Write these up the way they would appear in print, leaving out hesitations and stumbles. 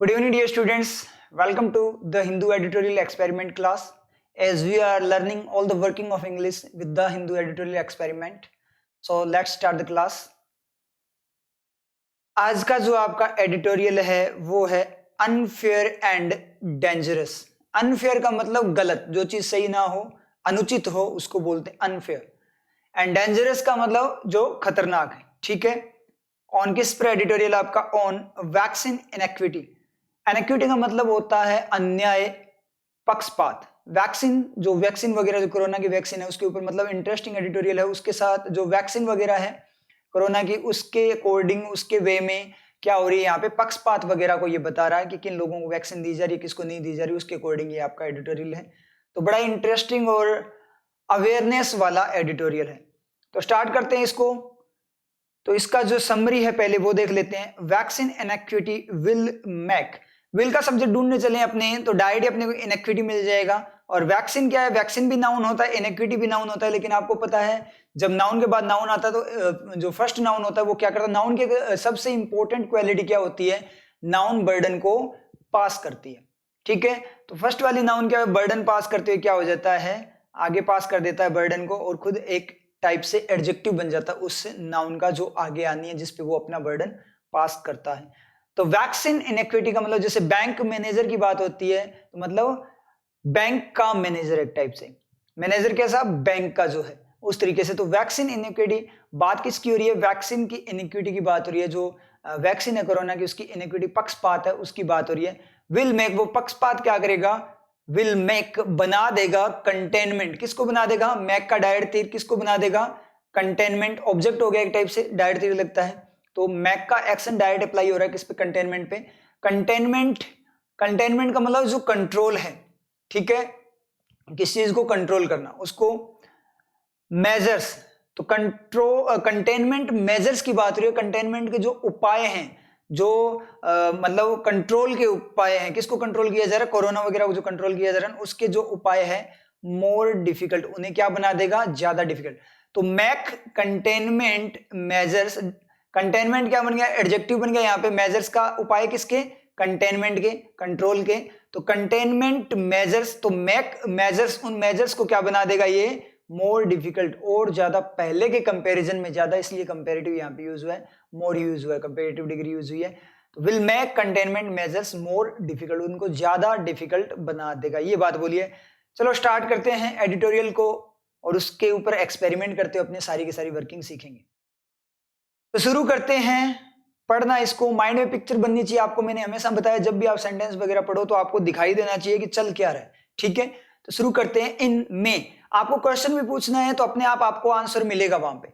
Good evening, dear students. Welcome to the Hindu editorial experiment class. As we are learning all the working of English with the Hindu editorial experiment. So let's start the class. आज का जो आपका editorial है वो है unfair and dangerous. Unfair का मतलब गलत, जो चीज सही ना हो, अनुचित हो, उसको बोलते हैं अनफेयर। एंड डेंजरस का मतलब जो खतरनाक है। ठीक है। ऑन किस पर एडिटोरियल आपका? On vaccine iniquity. इनइक्विटी का मतलब होता है अन्याय, पक्षपात। वैक्सीन वगैरह, जो कोरोना की वैक्सीन है उसके ऊपर मतलब इंटरेस्टिंग एडिटोरियल है। उसके साथ जो वैक्सीन वगैरह है कोरोना की, उसके अकॉर्डिंग, उसके वे में क्या हो रही है यहाँ पे, पक्षपात वगैरह को ये बता रहा है कि किन लोगों को वैक्सीन दी जा रही है, किसको नहीं दी जा रही, उसके अकॉर्डिंग ये आपका एडिटोरियल है। तो बड़ा इंटरेस्टिंग और अवेयरनेस वाला एडिटोरियल है। तो स्टार्ट करते हैं इसको। तो इसका जो समरी है पहले वो देख लेते हैं। वैक्सीन इनइक्विटी विल का सब्जेक्ट ढूंढने चले अपने, तो डायरेक्ट अपने को इनइक्विटी मिल जाएगा। और वैक्सीन क्या है? वैक्सीन भी नाउन होता है, इनइक्विटी भी नाउन होता है। लेकिन आपको पता है जब नाउन के बाद नाउन आता है तो जो फर्स्ट नाउन होता है वो क्या करता है? नाउन के सबसे इंपॉर्टेंट क्वालिटी क्या होती है? नाउन बर्डन को पास करती है। ठीक है। तो फर्स्ट वाली नाउन क्या है? बर्डन पास करते हुए क्या हो जाता है? आगे पास कर देता है बर्डन को, और खुद एक टाइप से एडजेक्टिव बन जाता है उस नाउन का जो आगे आनी है, जिसपे वो अपना बर्डन पास करता है। तो वैक्सीन इनइक्विटी का मतलब, जैसे बैंक मैनेजर की बात होती है तो मतलब बैंक का मैनेजर, एक टाइप से मैनेजर कैसा? बैंक का जो है, उस तरीके से। तो वैक्सीन इनइक्विटी बात किसकी हो रही है? वैक्सीन की इनइक्विटी की बात हो रही है। जो वैक्सीन है कोरोना की, उसकी इनइक्विटी, पक्षपात है, उसकी बात हो रही है। विल मेक, वो पक्षपात क्या करेगा? विल मेक बना देगा कंटेनमेंट। किसको बना देगा? मैक का डायरेक्ट तीर किसको बना देगा? कंटेनमेंट। ऑब्जेक्ट हो गया एक टाइप से, डायरेक्ट तीर लगता है। तो मैक का एक्शन डायरेक्ट अप्लाई हो रहा है किस पे? कंटेनमेंट पे। कंटेनमेंट का मतलब जो कंट्रोल है। ठीक है। किस चीज को कंट्रोल करना, उसको मेजर्स। तो कंटेनमेंट मेजर्स की बात हो रही है। कंटेनमेंट के जो उपाय हैं, जो मतलब कंट्रोल के उपाय हैं, किसको कंट्रोल किया जा रहा है? कोरोना वगैरह को जो कंट्रोल किया जा रहा है, उसके जो उपाय है मोर डिफिकल्ट, उन्हें क्या बना देगा? ज्यादा डिफिकल्ट। तो मैक कंटेनमेंट मेजर्स, कंटेनमेंट क्या बन गया? एडजेक्टिव बन गया यहाँ पे। मेजर्स का उपाय किसके? कंटेनमेंट के, कंट्रोल के। तो कंटेनमेंट मेजर्स, तो मैक मेजर्स, उन मेजर्स को क्या बना देगा? ये मोर डिफिकल्ट, और ज्यादा, पहले के कंपैरिजन में ज्यादा, इसलिए कंपैरेटिव यहाँ पे यूज हुआ है, मोर यूज हुआ है, कंपैरेटिव डिग्री यूज हुई है। तो will make containment measures more difficult, उनको ज्यादा डिफिकल्ट बना देगा, ये बात बोलिए। चलो स्टार्ट करते हैं एडिटोरियल को, और उसके ऊपर एक्सपेरिमेंट करते हुए अपने सारी की सारी वर्किंग सीखेंगे। तो शुरू करते हैं पढ़ना। इसको माइंड में पिक्चर बननी चाहिए आपको। मैंने हमेशा बताया जब भी आप सेंटेंस वगैरह पढ़ो तो आपको दिखाई देना चाहिए कि चल क्या रहा है। ठीक है। तो शुरू करते हैं। इन में आपको क्वेश्चन भी पूछना है तो अपने आप आपको आंसर मिलेगा वहां पे।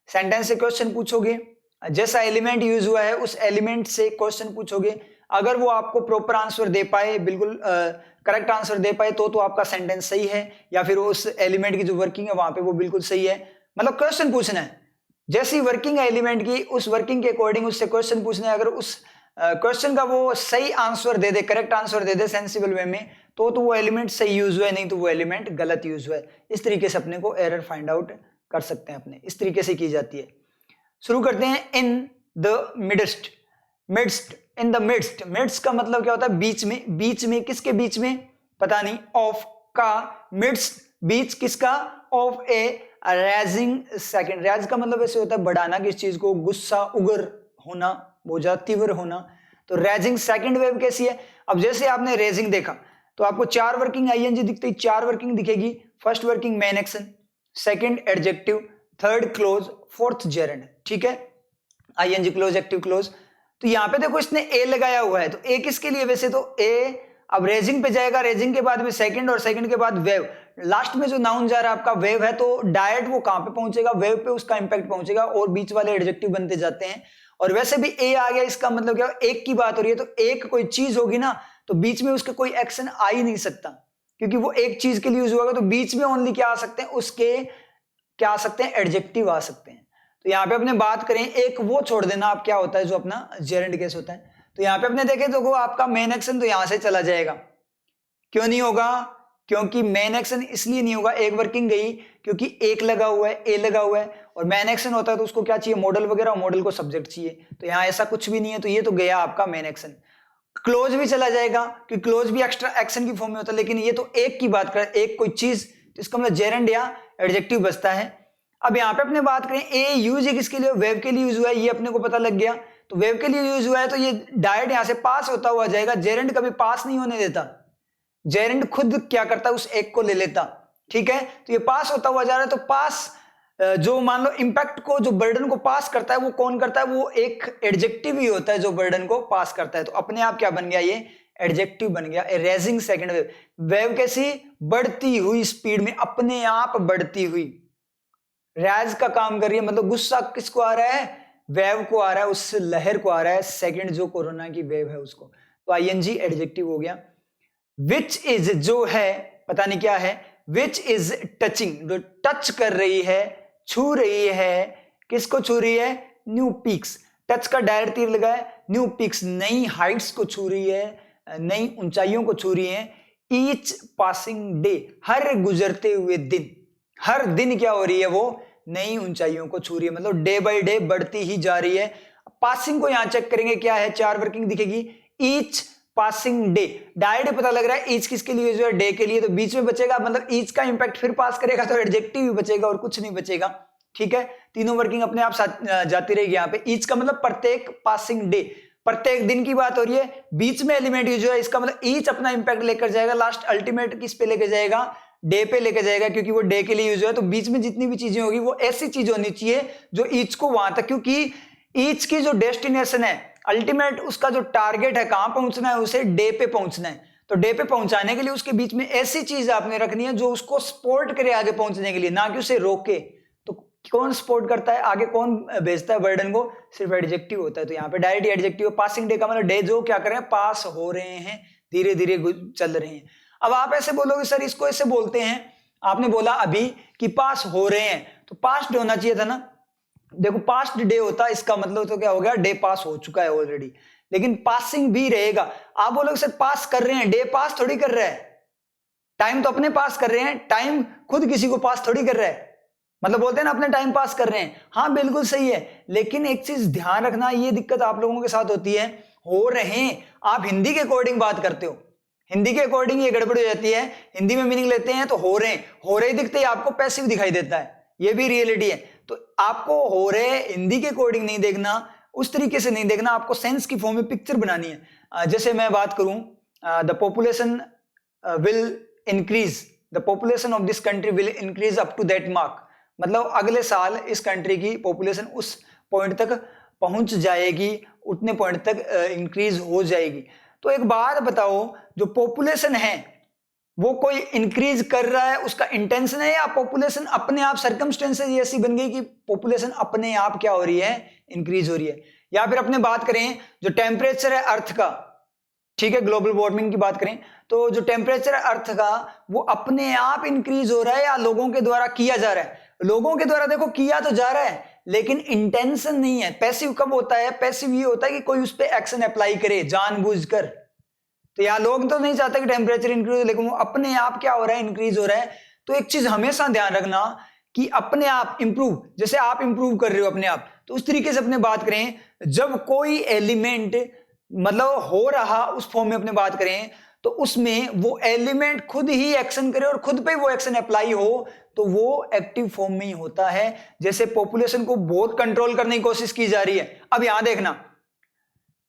सेंटेंस से क्वेश्चन पूछोगे, जैसा एलिमेंट यूज हुआ है उस एलिमेंट से क्वेश्चन पूछोगे। अगर वो आपको प्रॉपर आंसर दे पाए, बिल्कुल करेक्ट आंसर दे पाए, तो आपका सेंटेंस सही है, या फिर उस एलिमेंट की जो वर्किंग है वहां पे वो बिल्कुल सही है। मतलब क्वेश्चन पूछना है, जैसी वर्किंग है एलिमेंट की, उस वर्किंग के अकॉर्डिंग उससे क्वेश्चन पूछना है। अगर उस क्वेश्चन का वो सही आंसर दे दे, करेक्ट आंसर दे दे सेंसिबल वे में, तो वो एलिमेंट सही यूज हुआ है, नहीं तो वो एलिमेंट गलत यूज हुआ है। इस तरीके से अपने को एरर फाइंड आउट कर सकते हैं अपने, इस तरीके से की जाती है। शुरू करते हैं। In the midst, midst, in the midst. Midst का मतलब क्या होता है? बीच में। बीच में, किसके बीच में? पता नहीं। ऑफ का, मिडस्ट बीच किसका? Of a raging second. Rage का मतलब ऐसे होता है बढ़ाना किस चीज को, गुस्सा, उग्र होना, बहुत ज्यादा तीव्र होना। तो रेजिंग सेकंड वेव कैसी है? अब जैसे आपने रेजिंग देखा तो आपको चार वर्किंग आईएनजी दिखती, चार वर्किंग दिखेगी। First working main action, second adjective, third clause, fourth gerund. ठीक है। ING clause, active clause. तो यहां पे देखो इसने ए लगाया हुआ है, तो ए किसके लिए? वैसे तो ए अब रेजिंग पे जाएगा, रेजिंग के बाद में सेकंड, और सेकंड के बाद वेव। लास्ट में जो नाउन जा रहा है आपका वेव है, तो डायरेक्ट वो कहां पे पहुंचेगा? वेव पे उसका इंपैक्ट पहुंचेगा, और बीच वाले एडजेक्टिव बनते जाते हैं। और वैसे भी ए आ गया, इसका मतलब क्या? एक की बात हो रही है, तो एक कोई चीज होगी ना, तो बीच में उसके कोई एक्शन आ ही नहीं सकता, क्योंकि वो एक चीज के लिए यूज होगा। तो बीच में ओनली क्या आ सकते हैं? उसके क्या आ सकते हैं? एडजेक्टिव आ सकते हैं। तो यहाँ पे अपने बात करें, एक वो छोड़ देना आप, क्या होता है जो अपना जेरेंड केस होता है। तो यहाँ पे अपने देखें तो वो आपका मेन एक्शन तो यहां से चला जाएगा। क्यों नहीं होगा? क्योंकि मेन एक्शन इसलिए नहीं होगा, एक वर्किंग गई क्योंकि एक लगा हुआ है, ए लगा हुआ है, और मेन एक्शन होता है तो उसको क्या चाहिए? मॉडल वगैरह, मॉडल को सब्जेक्ट चाहिए। तो यहाँ ऐसा कुछ भी नहीं है, तो ये तो गया आपका मेन एक्शन। क्लोज भी चला जाएगा क्योंकि क्लोज भी एक्स्ट्रा एक्शन की फॉर्म में होता है, लेकिन ये तो एक की बात कर, एक कोई चीज, तो इसका मतलब जेरेंड या एडजेक्टिव बचता है। अब यहाँ पे अपने बात करें ए यूज है किसके लिए, वेव के लिए यूज हुआ है, ये अपने को पता लग गया। तो वेव के लिए यूज हुआ है तो ये डायरेक्ट यहाँ से पास होता हुआ जाएगा। जेरेंड कभी पास नहीं होने देता, जेरेंड खुद क्या करता है, उस एक को ले लेता, ठीक है। तो ये पास होता हुआ जा रहा है, तो पास जो मान लो इंपैक्ट को, जो बर्डन को पास करता है वो कौन करता है, वो एक एडजेक्टिव ही होता है जो बर्डन को पास करता है। तो अपने आप क्या बन गया, ये एडजेक्टिव बन गया। ए रेजिंग सेकंड वेव, वेव कैसी, बढ़ती हुई स्पीड में, अपने आप बढ़ती हुई, रैज का काम कर रही है, मतलब गुस्सा किसको आ रहा है, वेव को आ रहा है, उस लहर को आ रहा है, सेकंड जो कोरोना की वेव है उसको। तो आईएनजी एडजेक्टिव हो गया। विच इज जो है पता नहीं क्या है, विच इज टचिंग, जो टच कर रही है, छू रही है, किसको छू रही है, न्यू पीक्स, टच का डायरेक्ट तीर लगा है, न्यू पीक्स नई हाइट्स को छू रही है, नई ऊंचाइयों को छू रही है। ईच पासिंग डे, हर गुजरते हुए दिन, हर दिन क्या हो रही है, वो नई ऊंचाइयों को छू रही है, मतलब डे बाय डे बढ़ती ही जा रही है। पासिंग को यहां चेक करेंगे क्या है, 4 वर्किंग दिखेगी, ईच पासिंग डे, डायरेक्ट पता लग रहा है ईच किसके लिए यूज है, डे के लिए, तो बीच में बचेगा, मतलब ईच का इंपैक्ट फिर पास करेगा तो एडजेक्टिव भी बचेगा और कुछ नहीं बचेगा, ठीक है। तीनों वर्किंग अपने आप जाती रहेगी। यहाँ पे ईच का मतलब प्रत्येक पासिंग डे, प्रत्येक दिन की बात हो रही है, बीच में एलिमेंट यूज है, इसका मतलब ईच अपना इंपैक्ट लेकर जाएगा, लास्ट अल्टीमेट किस पे लेकर जाएगा, डे पे लेकर जाएगा, क्योंकि वो डे के लिए यूज है। तो बीच में जितनी भी चीजें होगी वो ऐसी चीज होनी चाहिए जो ईच को वहां तक, क्योंकि ईच की जो डेस्टिनेशन है, अल्टीमेट उसका जो टारगेट है, कहां पहुंचना है, उसे डे पे पहुंचना है। तो डे पे पहुंचाने के लिए उसके बीच में ऐसी चीज आपने रखनी है जो उसको सपोर्ट करे आगे पहुंचने के लिए, ना कि उसे रोके। तो कौन सपोर्ट करता है आगे, कौन भेजता है बर्डन को, सिर्फ एडजेक्टिव होता है। तो यहाँ पे डायरेक्ट एडजेक्टिव, पासिंग डे का मतलब डे जो क्या कर रहे हैं, पास हो रहे हैं, धीरे धीरे चल रहे हैं। अब आप ऐसे बोलोगे सर इसको ऐसे बोलते हैं, आपने बोला अभी कि पास हो रहे हैं, तो पास्ट होना चाहिए था ना, देखो पास्ट डे होता, इसका मतलब तो क्या हो गया, डे पास हो चुका है ऑलरेडी, लेकिन पासिंग भी रहेगा। आप बोलोगे सर पास कर रहे हैं, डे पास थोड़ी कर रहा है, टाइम तो अपने पास कर रहे हैं, टाइम खुद किसी को पास थोड़ी कर रहा है, मतलब बोलते हैं ना अपने टाइम पास कर रहे हैं, हाँ बिल्कुल सही है, लेकिन एक चीज ध्यान रखना, ये दिक्कत आप लोगों के साथ होती है, हो रहे हैं, आप हिंदी के अकॉर्डिंग बात करते हो, हिंदी के अकॉर्डिंग ये गड़बड़ हो जाती है, हिंदी में मीनिंग लेते हैं तो हो रहे दिखते ही आपको पैसिव दिखाई देता है, ये भी रियलिटी है। तो आपको हो रहे हिंदी के अकॉर्डिंग नहीं देखना, उस तरीके से नहीं देखना, आपको सेंस की फॉर्म में पिक्चर बनानी है। जैसे मैं बात करूं, the population will increase, the population of this country will increase up to that mark, मतलब अगले साल इस कंट्री की पॉपुलेशन उस पॉइंट तक पहुंच जाएगी, उतने पॉइंट तक इंक्रीज हो जाएगी। तो एक बात बताओ, जो पॉपुलेशन है वो कोई इंक्रीज कर रहा है, उसका इंटेंशन है, या पॉपुलेशन अपने आप सर्कमस्टेंसेस ऐसी बन गई कि पॉपुलेशन अपने आप क्या हो रही है, इंक्रीज हो रही है। या फिर अपने बात करें जो टेम्परेचर है अर्थ का, ठीक है, ग्लोबल वार्मिंग की बात करें, तो जो टेम्परेचर है अर्थ का वो अपने आप इंक्रीज हो रहा है या लोगों के द्वारा किया जा रहा है। लोगों के द्वारा देखो किया तो जा रहा है, लेकिन इंटेंशन नहीं है। पैसिव कब होता है, पैसिव ये होता है कि कोई उस पर एक्शन अप्लाई करे जानबूझकर। तो यहाँ लोग तो नहीं चाहते कि टेम्परेचर इंक्रीज हो, लेकिन वो अपने आप क्या हो रहा है, इंक्रीज हो रहा है। तो एक चीज हमेशा ध्यान रखना कि अपने आप इंप्रूव, जैसे आप इंप्रूव कर रहे हो अपने आप, तो उस तरीके से अपने बात करें, जब कोई एलिमेंट मतलब हो रहा उस फॉर्म में अपने बात करें, तो उसमें वो एलिमेंट खुद ही एक्शन करे और खुद पे वो एक्शन अप्लाई हो, तो वो एक्टिव फॉर्म में ही होता है। जैसे पॉपुलेशन को बहुत कंट्रोल करने की कोशिश की जा रही है, अब यहां देखना,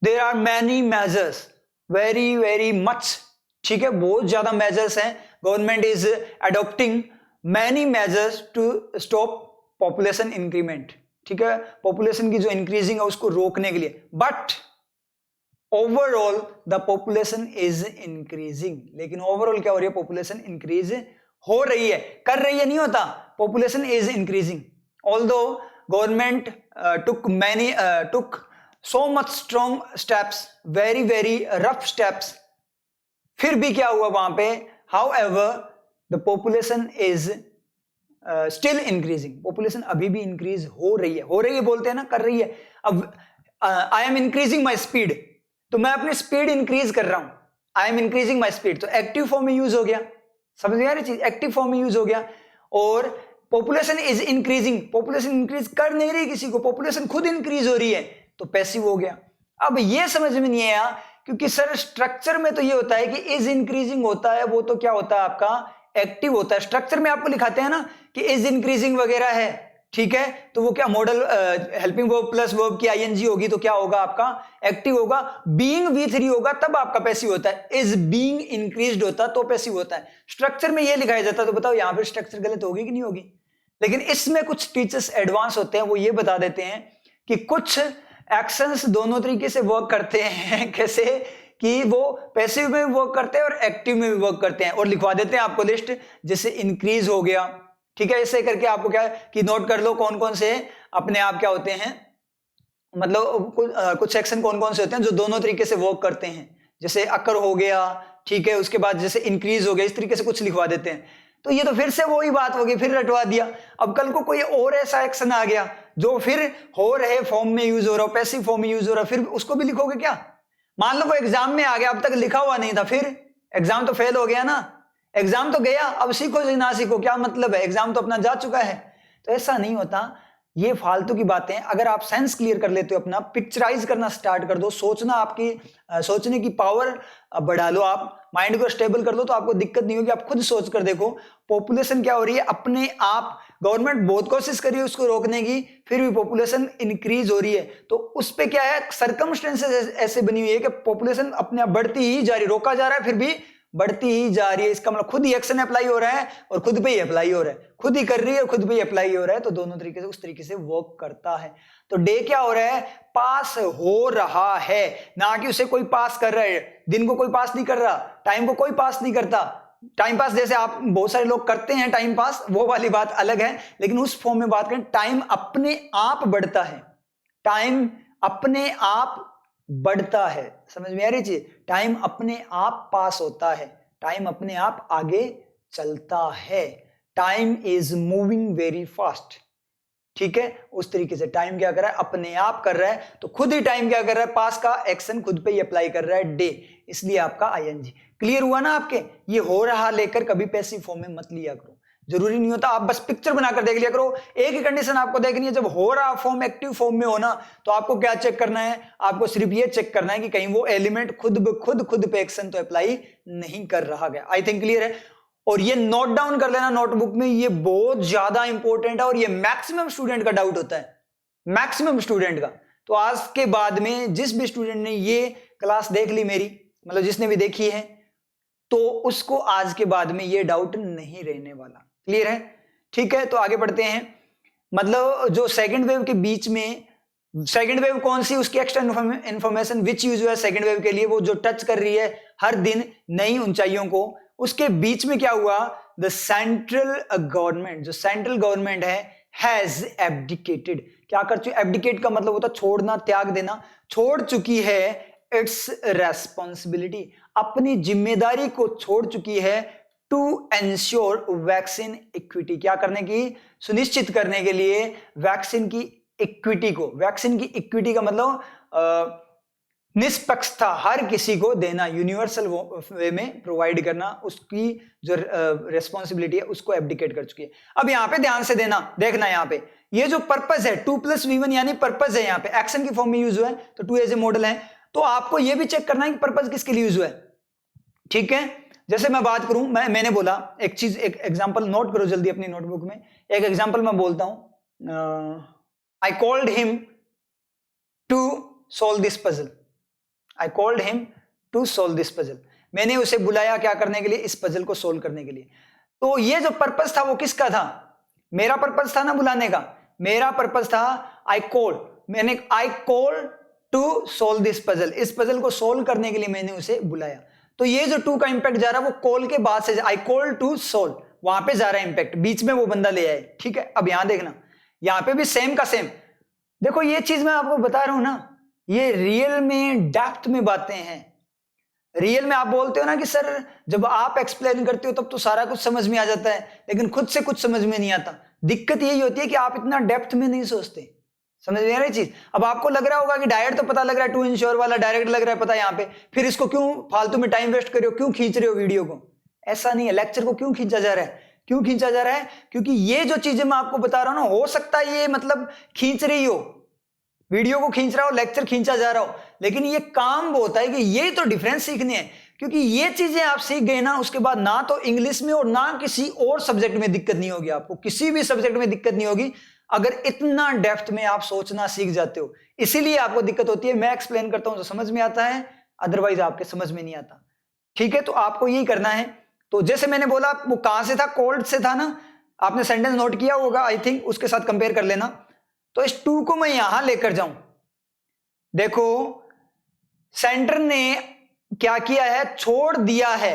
there are many measures, very very much, ठीक है, बहुत ज्यादा मेजर्स हैं, government is adopting many measures to stop population increment, ठीक है, पॉपुलेशन की जो इंक्रीजिंग है उसको रोकने के लिए। But overall the population is increasing, लेकिन ओवरऑल क्या हो रही है, पॉपुलेशन इंक्रीज हो रही है, कर रही है नहीं होता, population is increasing. Although government took so much strong steps, very very rough steps, फिर भी क्या हुआ वहां पे, however the population is still increasing, population अभी भी इंक्रीज हो रही है बोलते हैं ना, कर रही है। अब I am increasing my speed, तो मैं अपनी स्पीड इंक्रीज कर रहा हूं, I am increasing my speed, तो एक्टिव फॉर्म में यूज हो गया, समझ गया ये चीज, एक्टिव फॉर्म में यूज हो गया। और population is increasing, population increase कर नहीं रही किसी को, पॉपुलेशन खुद इंक्रीज हो रही है, तो पैसिव हो गया। अब ये समझ में नहीं आया क्योंकि सर स्ट्रक्चर में तो ये होता है कि इज इंक्रीजिंग होता है, वो तो क्या होता है आपका एक्टिव होता है। स्ट्रक्चर में आपको लिखाते हैं ना कि इज इंक्रीजिंग वगैरह है, ठीक है, तो वो क्या model helping verb plus verb की आईएनजी होगी तो क्या होगा आपका एक्टिव होगा। बीइंग V3 होगा तब आपका पैसिव होता है, इज बीइंग इंक्रीज्ड होता तो पैसिव होता है। स्ट्रक्चर में ये लिखाया जाता है, तो बताओ यहां पर स्ट्रक्चर गलत होगी कि नहीं होगी। लेकिन इसमें कुछ टीचर्स एडवांस होते हैं, वो ये बता देते हैं कि कुछ एक्शंस दोनों तरीके से वर्क करते हैं। कैसे कि वो पैसिव में भी वर्क करते हैं और एक्टिव में भी वर्क करते हैं, और लिखवा देते हैं आपको लिस्ट, जैसे इंक्रीज हो गया, ठीक है, ऐसे करके आपको क्या है कि नोट कर लो कौन कौन से अपने आप क्या होते हैं, मतलब कुछ सेक्शन कौन कौन से होते हैं जो दोनों तरीके से वर्क करते हैं। जैसे अकर हो गया, ठीक है, उसके बाद जैसे इंक्रीज हो गया, इस तरीके से कुछ लिखवा देते हैं। तो ये तो फिर से वही बात होगी, फिर रटवा दिया। अब कल को कोई और ऐसा एक्शन आ गया जो फिर हो रहे फॉर्म में यूज हो रहा हो, पैसिव फॉर्म में यूज हो रहा, फिर उसको भी लिखोगे क्या। मान लो कोई एग्जाम में आ गया, अब तक लिखा हुआ नहीं था, फिर एग्जाम तो फेल हो गया ना, एग्जाम तो गया, अब सीखो ना सीखो क्या मतलब है, एग्जाम तो अपना जा चुका है। तो ऐसा नहीं होता, ये फालतू की बातें। अगर आप सेंस क्लियर कर लेते हो अपना, पिक्चराइज करना स्टार्ट कर दो, सोचना आपकी सोचने की पावर बढ़ा लो, आप माइंड को स्टेबल कर लो, तो आपको दिक्कत नहीं होगी। आप खुद सोच कर देखो पॉपुलेशन क्या हो रही है अपने आप, गवर्नमेंट बहुत कोशिश कर रही है उसको रोकने की, फिर भी पॉपुलेशन इंक्रीज हो रही है। तो उस पे क्या है, सर्कमस्टेंसेस ऐसे बनी हुई है कि पॉपुलेशन अपने आप बढ़ती ही जा रही, रोका जा रहा है फिर भी बढ़ती ही जा रही है। इसका मतलब खुद ही एक्शन अप्लाई हो रहा है और खुद पे ही अप्लाई हो रहा है, खुद ही कर रही है और खुद पे ही अप्लाई हो रहा है। तो दोनों तरीके से उस तरीके से वर्क करता है। तो डे क्या हो रहा है, पास हो रहा है, ना कि उसे कोई पास कर रहा है। दिन को कोई पास नहीं कर रहा, टाइम को कोई पास नहीं करता। टाइम पास जैसे आप बहुत सारे लोग करते हैं टाइम पास, वो वाली बात अलग है, लेकिन उस फॉर्म में बात करें, टाइम अपने आप बढ़ता है, टाइम अपने आप बढ़ता है। समझ में आ रही चीज, टाइम अपने आप पास होता है, टाइम अपने आप आगे चलता है। Time is moving very fast, ठीक है, उस तरीके से टाइम क्या कर रहा है, अपने आप कर रहा है। तो खुद ही टाइम क्या कर रहा है, पास का एक्शन खुद पे ही अप्लाई कर रहा है, डे, इसलिए आपका आईएनजी। क्लियर हुआ ना आपके। ये हो रहा लेकर कभी पैसिव फॉर्म में मत लिया करो, जरूरी नहीं होता, आप बस पिक्चर बनाकर देख लिया करो। एक ही कंडीशन आपको देखनी है, जब हो रहा फॉर्म एक्टिव फॉर्म में होना, तो आपको क्या चेक करना है, आपको सिर्फ ये चेक करना है कि कहीं वो एलिमेंट खुद पे एक्शन तो अप्लाई नहीं कर रहा गया। आई थिंक क्लियर है। और ये नोट डाउन कर लेना नोटबुक में, ये बहुत ज्यादा इंपॉर्टेंट है, और ये मैक्सिमम स्टूडेंट का डाउट होता है, मैक्सिमम स्टूडेंट का। तो आज के बाद में जिस भी स्टूडेंट ने ये क्लास देख ली मेरी, मतलब जिसने भी देखी है, तो उसको आज के बाद में ये डाउट नहीं रहने वाला। क्लियर है, ठीक है। तो आगे बढ़ते हैं। मतलब जो सेकंड वेव के बीच में, सेकंड वेव कौन सी, उसकी एक्स्ट्रा इंफॉर्मेशन विच यूज है सेकंड वेव के लिए, वो जो टच कर रही है हर दिन नई ऊंचाइयों को, उसके बीच में क्या हुआ, द सेंट्रल गवर्नमेंट, जो सेंट्रल गवर्नमेंट है, हैज एब्डिकेटेड। क्या कर चुकी, एब्डिकेट का मतलब होता छोड़ना, त्याग देना, छोड़ चुकी है इट्स रेस्पॉन्सिबिलिटी, अपनी जिम्मेदारी को छोड़ चुकी है, टू एंश्योर वैक्सीन इक्विटी, क्या करने की, सुनिश्चित करने के लिए वैक्सीन की इक्विटी को। वैक्सीन की इक्विटी का मतलब निष्पक्षता, हर किसी को देना, यूनिवर्सल वे में प्रोवाइड करना, उसकी जो रेस्पॉन्सिबिलिटी है उसको एब्डिकेट कर चुकी है। अब यहाँ पे ध्यान से देखना यहाँ पे ये जो पर्पस है 2+V1 यानी पर्पस है, यहाँ पे एक्शन की फॉर्म में यूज हुआ है, तो 2 एज ए मॉडल है। तो आपको ये भी चेक करना है कि पर्पस किसके लिए यूज हुआ है, ठीक है। जैसे मैं बात करूं, मैंने बोला एक चीज, एक एग्जांपल नोट करो जल्दी अपनी नोटबुक में। एक एग्जांपल मैं बोलता हूं, I called him to solve this puzzle, I called him to solve this puzzle, मैंने उसे बुलाया क्या करने के लिए, इस पजल को सोल्व करने के लिए। तो ये जो पर्पस था वो किसका था, मेरा पर्पस था ना बुलाने का, मेरा पर्पस था I call to solve this puzzle, इस पजल को सोल्व करने के लिए मैंने उसे बुलाया। तो ये जो टू का इंपैक्ट जा रहा है वो कॉल के बाद से, आई कॉल टू सोल्व, वहां पे जा रहा है इंपैक्ट, बीच में वो बंदा ले आए, ठीक है। अब यहां देखना, यहां पे भी सेम का सेम। देखो ये चीज मैं आपको बता रहा हूं ना, ये रियल में डेप्थ में बातें हैं। रियल में आप बोलते हो ना कि सर जब आप एक्सप्लेन करते हो तब तो सारा कुछ समझ में आ जाता है, लेकिन खुद से कुछ समझ में नहीं आता। दिक्कत यही होती है कि आप इतना डेप्थ में नहीं सोचते। समझ में आ रही चीज। अब आपको लग रहा होगा कि डायरेक्ट तो पता लग रहा है, टू इंश्योर वाला डायरेक्ट लग रहा है पता यहाँ पे, फिर इसको क्यों फालतू में टाइम वेस्ट कर रहे हो, क्यों खींच रहे हो वीडियो को। ऐसा नहीं है, लेक्चर को क्यों खींचा जा रहा है, क्यों खींचा जा रहा है, क्योंकि ये जो चीजें मैं आपको बता रहा हूं ना, हो सकता है ये मतलब खींच रही हो, वीडियो को खींच रहा हो, लेक्चर खींचा जा रहा हो, लेकिन ये काम वो होता है कि यही तो डिफरेंस सीखने हैं। क्योंकि ये चीजें आप सीख गए ना, उसके बाद ना तो इंग्लिश में और ना किसी और सब्जेक्ट में दिक्कत नहीं होगी। आपको किसी भी सब्जेक्ट में दिक्कत नहीं होगी अगर इतना डेप्थ में आप सोचना सीख जाते हो। इसीलिए आपको दिक्कत होती है। मैं एक्सप्लेन करता हूं तो समझ में आता है, अदरवाइज आपके समझ में नहीं आता। ठीक है, तो आपको यही करना है। तो जैसे मैंने बोला, वो कहां से था, कोल्ड से था ना, आपने सेंटेंस नोट किया होगा आई थिंक, उसके साथ कंपेयर कर लेना। तो इस टू को मैं यहां लेकर जाऊं, देखो सेंटर ने क्या किया है, छोड़ दिया है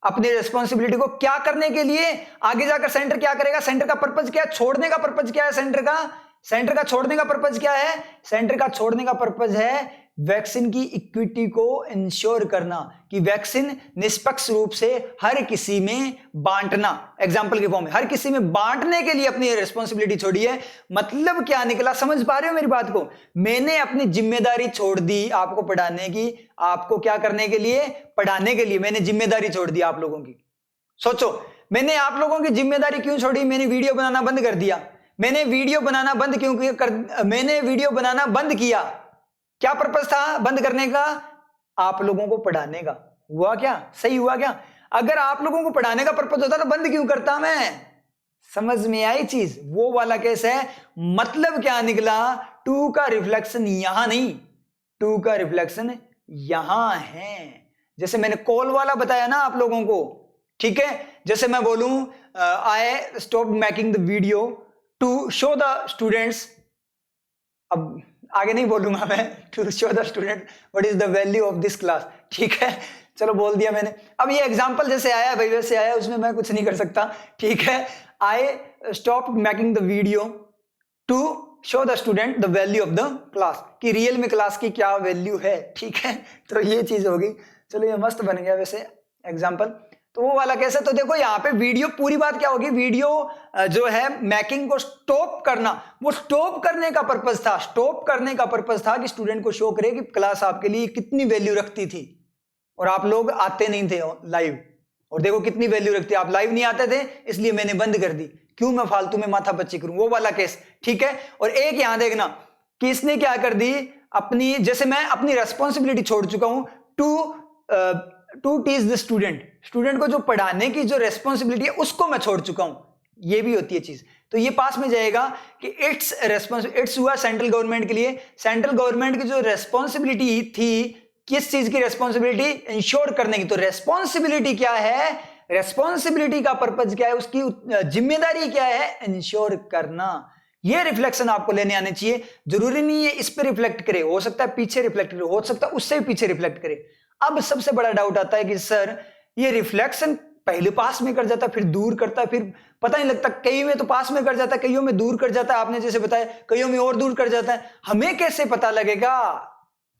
अपनी रिस्पॉन्सिबिलिटी को। क्या करने के लिए, आगे जाकर सेंटर क्या करेगा, सेंटर का पर्पज क्या है, छोड़ने का पर्पज क्या है, सेंटर का छोड़ने का पर्पज क्या है, सेंटर का छोड़ने का पर्पज है वैक्सीन की इक्विटी को इंश्योर करना, कि वैक्सीन निष्पक्ष रूप से हर किसी में बांटना। एग्जाम्पल के फॉर्म में हर किसी में बांटने के लिए अपनी रिस्पॉन्सिबिलिटी छोड़ी है। मतलब क्या निकला, समझ पा रहे हो मेरी बात को? मैंने अपनी जिम्मेदारी छोड़ दी आपको पढ़ाने की, आपको क्या करने के लिए, पढ़ाने के लिए मैंने जिम्मेदारी छोड़ दी आप लोगों की। सोचो, मैंने आप लोगों की जिम्मेदारी क्यों छोड़ी? मैंने वीडियो बनाना बंद कर दिया। मैंने वीडियो बनाना बंद क्यों मैंने वीडियो बनाना बंद किया? क्या पर्पस था बंद करने का? आप लोगों को पढ़ाने का। हुआ क्या? सही हुआ क्या? अगर आप लोगों को पढ़ाने का पर्पस होता तो बंद क्यों करता मैं? समझ में आई चीज? वो वाला केस है। मतलब क्या निकला, टू का रिफ्लेक्शन यहां नहीं, टू का रिफ्लेक्शन यहां है। जैसे मैंने कॉल वाला बताया ना आप लोगों को, ठीक है? जैसे मैं बोलूं I stop making the video to show the students, अब आगे नहीं बोलूंगा मैं, to show the student what is the value of this class. ठीक है, चलो बोल दिया मैंने। अब ये एग्जांपल जैसे आया भाई वैसे आया, उसमें मैं कुछ नहीं कर सकता। ठीक है, I stop making the video to show the student the value of the class, कि रियल में क्लास की क्या वैल्यू है। ठीक है, तो ये चीज होगी। चलो ये मस्त बन गया वैसे एग्जाम्पल। तो वो वाला कैसे, तो देखो यहाँ पे वीडियो, पूरी बात क्या होगी, वीडियो जो है मैकिंग को स्टॉप करना, वो स्टॉप करने का पर्पस था। स्टॉप करने का पर्पस था कि स्टूडेंट को शो करे कि क्लास आपके लिए कितनी वैल्यू रखती थी, और आप लोग आते नहीं थे लाइव, और देखो कितनी वैल्यू रखती है, आप लाइव नहीं आते थे, इसलिए मैंने बंद कर दी। क्यों मैं फालतू में माथा पच्ची करूं, वो वाला केस। ठीक है, और एक यहां देखना कि इसने क्या कर दी, अपनी, जैसे मैं अपनी रेस्पॉन्सिबिलिटी छोड़ चुका हूं to teach the student, student को जो पढ़ाने की जो रेस्पॉन्सिबिलिटी है उसको मैं छोड़ चुका हूं। ये भी होती है चीज। तो ये पास में जाएगा कि इट्स हुआ सेंट्रल गवर्नमेंट के लिए। सेंट्रल गवर्नमेंट की जो रेस्पॉन्सिबिलिटी थी, किस चीज की रेस्पॉन्सिबिलिटी, इंश्योर करने की। तो रेस्पॉन्सिबिलिटी क्या है, रेस्पॉन्सिबिलिटी का पर्पज क्या है, उसकी जिम्मेदारी क्या है, इंश्योर करना। ये रिफ्लेक्शन आपको लेने आने चाहिए। जरूरी नहीं है इस पे रिफ्लेक्ट करे, हो सकता है पीछे रिफ्लेक्ट करे, हो सकता है उससे भी पीछे रिफ्लेक्ट करे। अब सबसे बड़ा डाउट आता है कि सर ये रिफ्लेक्शन पहले पास में कर जाता है, फिर दूर करता है, फिर पता नहीं लगता, कई में तो पास में कर जाता है, कईयों में दूर कर जाता है, आपने जैसे बताया, कईयों में और दूर कर जाता है। हमें कैसे पता लगेगा?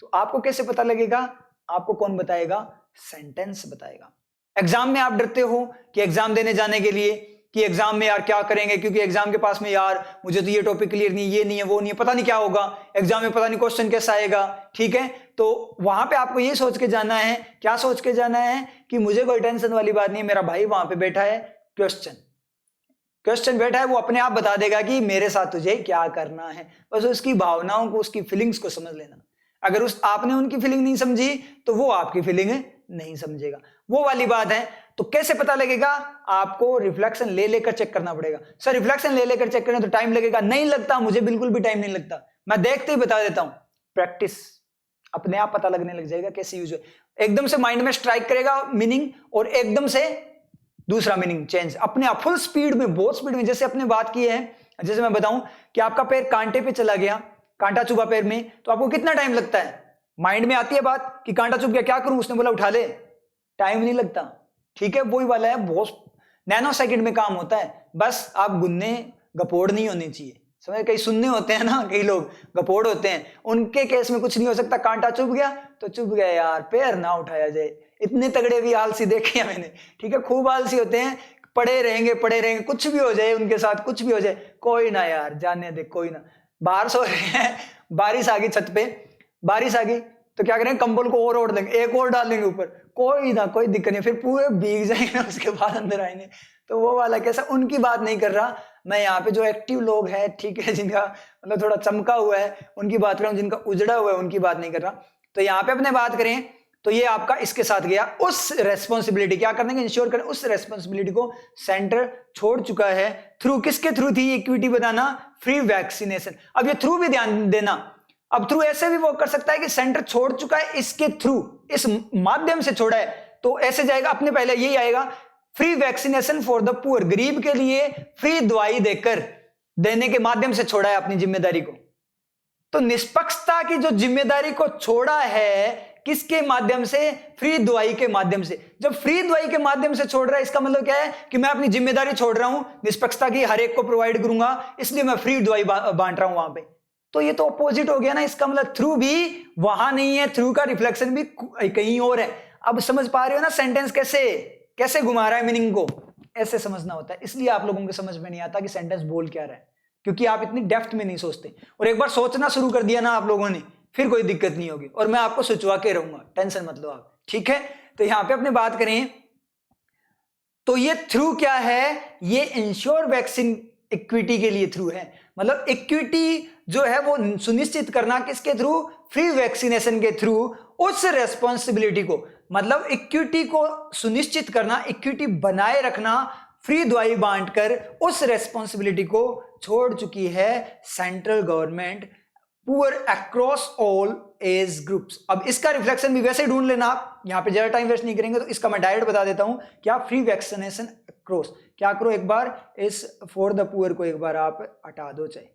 तो आपको कैसे पता लगेगा? आपको कौन बताएगा? सेंटेंस बताएगा। एग्जाम में आप डरते हो कि एग्जाम देने जाने के लिए, कि एग्जाम में यार क्या करेंगे, क्योंकि एग्जाम के पास में यार मुझे तो ये टॉपिक क्लियर नहीं, ये नहीं है, वो नहीं है, पता नहीं क्या होगा एग्जाम में, पता नहीं क्वेश्चन कैसा आएगा। ठीक है, तो वहां पे आपको ये सोच के जाना है, क्या सोच के जाना है, कि मुझे कोई टेंशन वाली बात नहीं है, मेरा भाई वहां पे बैठा है, क्वेश्चन बैठा है, वो अपने आप बता देगा कि मेरे साथ तुझे क्या करना है। बस उसकी भावनाओं को, उसकी फीलिंग्स को समझ लेना। अगर आपने उनकी फीलिंग नहीं समझी तो वो आपकी फीलिंग नहीं समझेगा। वो वाली बात है। तो कैसे पता लगेगा? आपको रिफ्लेक्शन ले लेकर चेक करना पड़ेगा। सर रिफ्लेक्शन ले लेकर चेक करने तो टाइम लगेगा? नहीं लगता, मुझे बिल्कुल भी टाइम नहीं लगता, मैं देखते ही बता देता हूं। प्रैक्टिस, अपने आप पता लगने लग जाएगा कैसे यूज है। एकदम से माइंड में स्ट्राइक करेगा मीनिंग, और एकदम से दूसरा मीनिंग चेंज, अपने आप फुल स्पीड में, बहुत स्पीड में। जैसे अपने बात की है, जैसे मैं बताऊं कि आपका पैर कांटे पे चला गया, कांटा चुभा पैर में, तो आपको कितना टाइम लगता है? माइंड में आती है बात कि कांटा चुभ गया, क्या करूं, उसने बोला उठा ले, टाइम नहीं लगता। ठीक है, वही वाला है, बहुत नैनो सेकंड में काम होता है। बस आप गुन्ने गपोड़ नहीं होनी चाहिए, समझ? कई सुनने होते हैं ना, कई लोग गपोड़ होते हैं, उनके केस में कुछ नहीं हो सकता। कांटा चुभ गया तो चुभ गया यार, पैर ना उठाया जाए। इतने तगड़े भी आलसी देखे हैं मैंने। ठीक है, खूब आलसी होते हैं, पड़े रहेंगे, कुछ भी हो जाए उनके साथ, कुछ भी हो जाए, कोई ना यार, जाने दे, कोई ना। बाहर सो रहे हैं, बारिश आ गई, छत पे बारिश आ गई, तो क्या करेंगे, कंबल को और ओढ़ देंगे, एक और डाल देंगे ऊपर, कोई ना, कोई दिक्कत नहीं, फिर पूरे भीग जाएंगे, उसके बाद अंदर आएंगे। तो वो वाला कैसा, उनकी बात नहीं कर रहा मैं यहाँ पे जो एक्टिव लोग हैं, ठीक है, जिनका मतलब थोड़ा चमका हुआ है उनकी बात कर रहा हूँ, जिनका उजड़ा हुआ है उनकी बात नहीं कर रहा। तो यहाँ पे अपने बात करें तो ये आपका इसके साथ गया, उस रेस्पॉन्सिबिलिटी क्या करने के इंश्योर करें, उस रेस्पॉन्सिबिलिटी को सेंटर छोड़ चुका है। थ्रू किसके थ्रू थी इक्विटी बताना, फ्री वैक्सीनेशन। अब ये थ्रू भी ध्यान देना, अब थ्रू ऐसे भी वो कर सकता है कि सेंटर छोड़ चुका है इसके थ्रू, इस माध्यम से छोड़ा है, तो ऐसे जाएगा अपने पहले यही आएगा, free vaccination for the poor, गरीब के लिए फ्री दवाई देकर देने के माध्यम से छोड़ा है अपनी जिम्मेदारी को। तो निष्पक्षता की जो जिम्मेदारी को छोड़ा है किसके माध्यम से, फ्री दवाई के माध्यम से। जब फ्री दवाई के माध्यम से छोड़ रहा है इसका मतलब क्या है कि मैं अपनी जिम्मेदारी छोड़ रहा हूं, निष्पक्षता की हर एक को प्रोवाइड करूंगा, इसलिए मैं फ्री दवाई बांट रहा हूं वहां पे। तो ये तो अपोजिट हो गया ना, इसका मतलब थ्रू भी वहां नहीं है, थ्रू का रिफ्लेक्शन भी कहीं और है। अब समझ पा रहे हो ना सेंटेंस कैसे कैसे घुमा रहा है मीनिंग को, ऐसे समझना होता है। इसलिए आप लोगों को समझ में नहीं आता कि सेंटेंस बोल क्या रहा है, क्योंकि आप इतनी डेप्थ में नहीं सोचते। और एक बार सोचना शुरू कर दिया ना आप लोगों ने, फिर कोई दिक्कत नहीं होगी, और मैं आपको सोचवा के रहूंगा, टेंशन मत लो आप, ठीक है। तो यहां पे अपने बात करें तो ये थ्रू क्या है, ये इंश्योर वैक्सीन इक्विटी के लिए थ्रू है। मतलब इक्विटी जो है वो सुनिश्चित करना किसके थ्रू, फ्री वैक्सीनेशन के थ्रू, उस रेस्पॉन्सिबिलिटी को, मतलब इक्विटी को सुनिश्चित करना, इक्विटी बनाए रखना, फ्री दवाई बांटकर उस रेस्पॉन्सिबिलिटी को छोड़ चुकी है central government poor across all age groups. अब इसका रिफ्लेक्शन भी वैसे ढूंढ लेना आप, यहां पे ज्यादा टाइम वेस्ट नहीं करेंगे, तो इसका मैं डायरेक्ट बता देता हूं क्या, फ्री वैक्सीनेशन अक्रॉस, क्या करो एक बार इस फॉर द पुअर को एक बार आप हटा दो, चाहे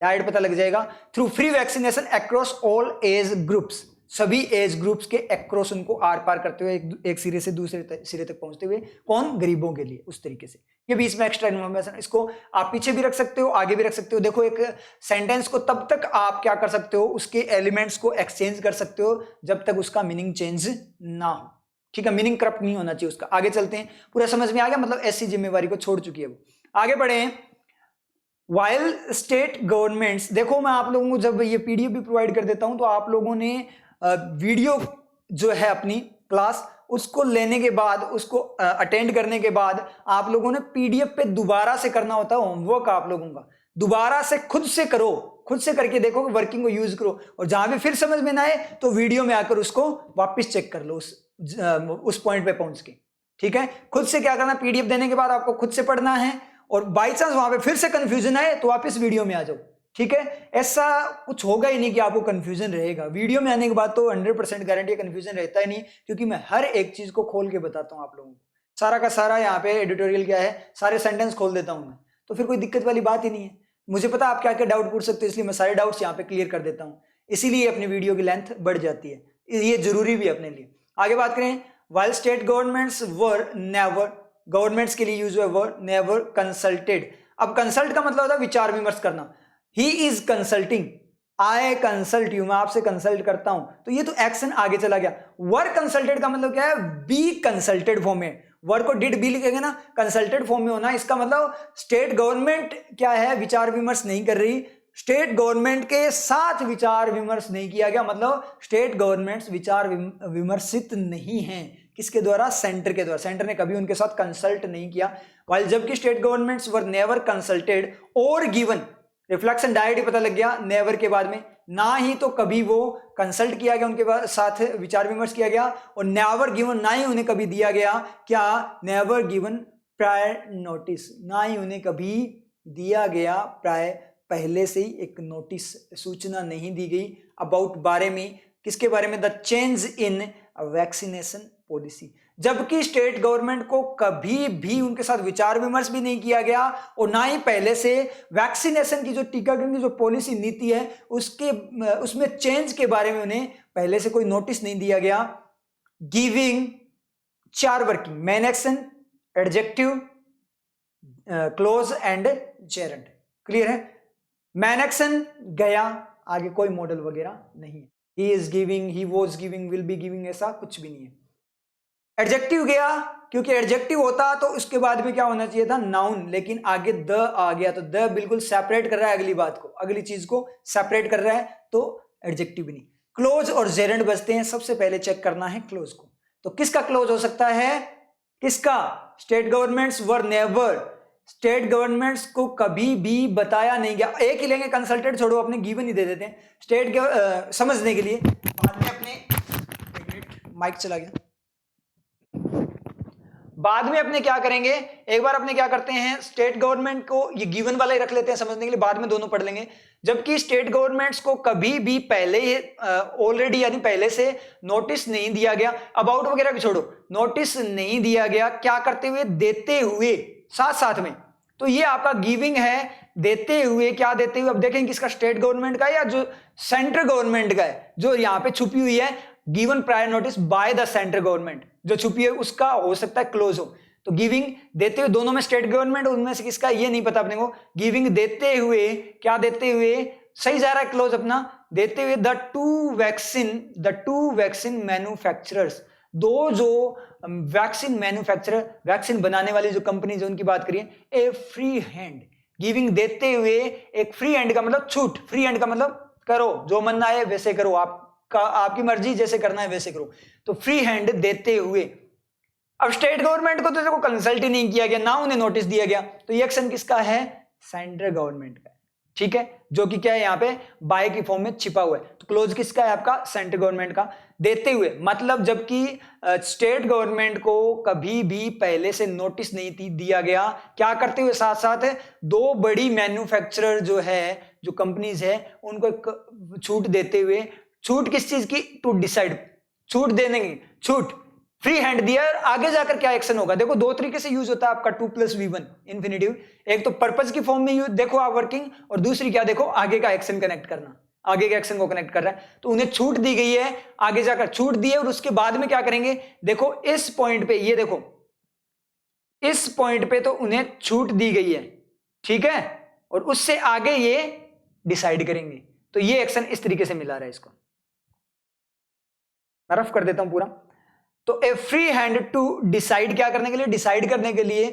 डायरेक्ट पता लग जाएगा। Through free vaccination across all age groups, सभी एज ग्रुप्स के अक्रॉस, उनको आर पार करते हुए एक सिरे से दूसरे सिरे तक पहुंचते हुए, कौन, गरीबों के लिए, उस तरीके से। ये बीच में एक्स्ट्रा इन्फॉर्मेशन, इसको आप पीछे भी रख सकते हो, आगे भी रख सकते हो। देखो एक सेंटेंस को तब तक आप क्या कर सकते हो, उसके एलिमेंट्स को एक्सचेंज कर सकते हो जब तक उसका मीनिंग चेंज ना हो, ठीक है, मीनिंग करप्ट नहीं होना चाहिए उसका। आगे चलते हैं, पूरा समझ में आ गया, मतलब ऐसी जिम्मेवारी को छोड़ चुकी है वो। आगे बढ़े, वाइल स्टेट गवर्नमेंट्स, देखो मैं आप लोगों को जब ये पीडीएफ भी प्रोवाइड कर देता हूं तो आप लोगों ने वीडियो जो है अपनी क्लास उसको लेने के बाद, उसको अटेंड करने के बाद आप लोगों ने पीडीएफ पे दोबारा से करना होता है होमवर्क, आप लोगों का दोबारा से खुद से करो, खुद से करके देखो, वर्किंग को यूज करो, और जहां भी फिर समझ में ना आए तो वीडियो में आकर उसको वापस चेक कर लो उस पॉइंट पे पहुंच के, ठीक है। खुद से क्या करना, पीडीएफ देने के बाद आपको खुद से पढ़ना है, और बाई चांस वहां पे फिर से कंफ्यूजन आए तो वापस वीडियो में आ जाओ, ठीक है। ऐसा कुछ होगा ही नहीं कि आपको कंफ्यूजन रहेगा, वीडियो में आने के बाद तो 100% गारंटी कंफ्यूजन रहता ही नहीं, क्योंकि मैं हर एक चीज को खोल के बताता हूं आप लोगों को, सारा का सारा यहाँ पे एडिटोरियल क्या है, सारे सेंटेंस खोल देता हूं मैं, तो फिर कोई दिक्कत वाली बात ही नहीं है। मुझे पता आप क्या क्या डाउट पूछ सकते हो, इसलिए मैं सारे डाउट्स यहाँ पे क्लियर कर देता हूँ, इसीलिए अपनी वीडियो की लेंथ बढ़ जाती है, ये जरूरी भी अपने लिए। आगे बात करें, while state governments were never, governments के लिए यूज हुआ वर्ड नेवर कंसल्टेड। अब कंसल्ट का मतलब होता है विचार विमर्श करना, he is consulting, I consult you, मैं आपसे कंसल्ट करता हूं, तो ये तो एक्शन आगे चला गया। वर कंसल्टेड का मतलब क्या है, बी कंसल्टेड फॉर्म में, वर को डिड बी लिखेंगे ना, कंसल्टेड फॉर्म में होना, इसका मतलब स्टेट गवर्नमेंट क्या है, विचार विमर्श नहीं कर रही, स्टेट गवर्नमेंट के साथ विचार विमर्श नहीं किया गया, मतलब स्टेट गवर्नमेंट्स विचार विमर्शित नहीं है, किसके द्वारा, सेंटर के द्वारा, सेंटर ने कभी उनके साथ कंसल्ट नहीं किया। वाइल जबकि state governments were never consulted और गिवन, रिफ्लेक्शन डायरेक्ट पता लग गया नेवर के बाद में, ना ही तो कभी वो कंसल्ट किया गया उनके साथ विचार विमर्श किया गया, और नेवर गिवन, ना ही उन्हें कभी दिया गया क्या, नेवर गिवन प्रायर नोटिस, ना ही उन्हें कभी दिया गया प्राय पहले से ही एक नोटिस, सूचना नहीं दी गई अबाउट, बारे में, किसके बारे में, the change in vaccination policy. जबकि स्टेट गवर्नमेंट को कभी भी उनके साथ विचार विमर्श भी नहीं किया गया, और ना ही पहले से वैक्सीनेशन की जो टीकाकरण की जो पॉलिसी नीति है उसमें चेंज के बारे में उन्हें पहले से कोई नोटिस नहीं दिया गया। Giving 4 working, main action, adjective, close and gerund, clear है। मैन एक्शन गया, आगे कोई मॉडल वगैरह नहीं है, he is giving, he was giving, will be giving, ऐसा कुछ भी नहीं है। एडजेक्टिव गया, क्योंकि एडजेक्टिव होता तो उसके बाद में क्या होना चाहिए था, नाउन, लेकिन आगे द आ गया, तो द बिल्कुल सेपरेट कर रहा है अगली बात को, अगली चीज को सेपरेट कर रहा है, तो एडजेक्टिव भी नहीं। क्लोज और जेरंड बचते हैं, सबसे पहले चेक करना है क्लोज को, तो किसका क्लोज हो सकता है, किसका, state governments were never, state governments को कभी भी बताया नहीं गया। एक ही लेंगे कंसल्टेंट, छोड़ो अपने गिवन ही दे देते हैं स्टेट के समझने के लिए। बाद में अपने, एक मिनट माइक चला गया, बाद में अपने क्या करेंगे, एक बार अपने क्या करते हैं स्टेट गवर्नमेंट को, ये गिवन वाला ही रख लेते हैं समझने के लिए, बाद में दोनों पढ़ लेंगे। जबकि स्टेट गवर्नमेंट्स को कभी भी पहले ही ऑलरेडी यानी पहले से नोटिस नहीं दिया गया, अबाउट वगैरह भी छोड़ो, नोटिस नहीं दिया गया, क्या करते हुए, देते हुए, साथ साथ में। तो ये आपका गिविंग है, देते हुए, क्या देते हुए, अब देखेंगे किसका, स्टेट गवर्नमेंट का या जो सेंट्रल गवर्नमेंट का है, जो यहां पे छुपी हुई है given prior notice by the central government, जो छुपी है उसका हो सकता है क्लोज हो। तो गिविंग देते हुए दोनों में स्टेट गवर्नमेंट, उनमें से किसका ये नहीं पता अपने को। गिविंग देते हुए, क्या देते हुए, सही जा रहा है क्लोज अपना, देते हुए द टू वैक्सीन मैन्युफैक्चरर्स, दो जो वैक्सीन मैन्युफैक्चरर, वैक्सीन बनाने वाली जो कंपनी जो उनकी बात करिए, ए फ्री हैंड, गिविंग देते हुए एक फ्री हैंड का मतलब छूट, फ्री हैंड का मतलब करो जो मन आए वैसे करो, आपकी मर्जी जैसे करना है वैसे करो, तो फ्री हैंड देते हुए। अब स्टेट गवर्नमेंट को तो देखो कंसल्ट ही नहीं किया गया, ना उन्हें नोटिस दिया गया, तो ये एक्शन किसका है, सेंट्रल गवर्नमेंट का है, ठीक है, जो कि क्या है यहाँ पे बाय की फॉर्म में छिपा हुआ है। तो क्लोज किसका है, आपका सेंट्रल गवर्नमेंट का। देते हुए मतलब जबकि स्टेट गवर्नमेंट को कभी भी पहले से नोटिस नहीं दिया गया, क्या करते हुए, साथ साथ दो बड़ी मैन्युफैक्चरर जो है, जो कंपनीज है, उनको छूट देते हुए, छूट किस चीज की, टू डिसाइड, छूट देने की, छूट फ्री हैंड दिया। आगे जाकर क्या एक्शन होगा, देखो दो तरीके से यूज होता है आपका 2+V1 इंफिनिटिव, एक तो पर्पस की फॉर्म में यूज देखो आप वर्किंग, और दूसरी क्या देखो आगे का एक्शन कनेक्ट करना, आगे के एक्शन को कनेक्ट कर रहा है। तो उन्हें छूट दी गई है, आगे जाकर छूट दी है, और उसके बाद में क्या करेंगे, देखो इस पॉइंट पे, ये देखो इस पॉइंट पे तो उन्हें छूट दी गई है, ठीक है, और उससे आगे ये डिसाइड करेंगे। तो ये एक्शन इस तरीके से मिला रहा है, इसको रफ कर देता हूं पूरा। तो ए फ्री हैंड टू डिसाइड, क्या करने के लिए, डिसाइड करने के लिए,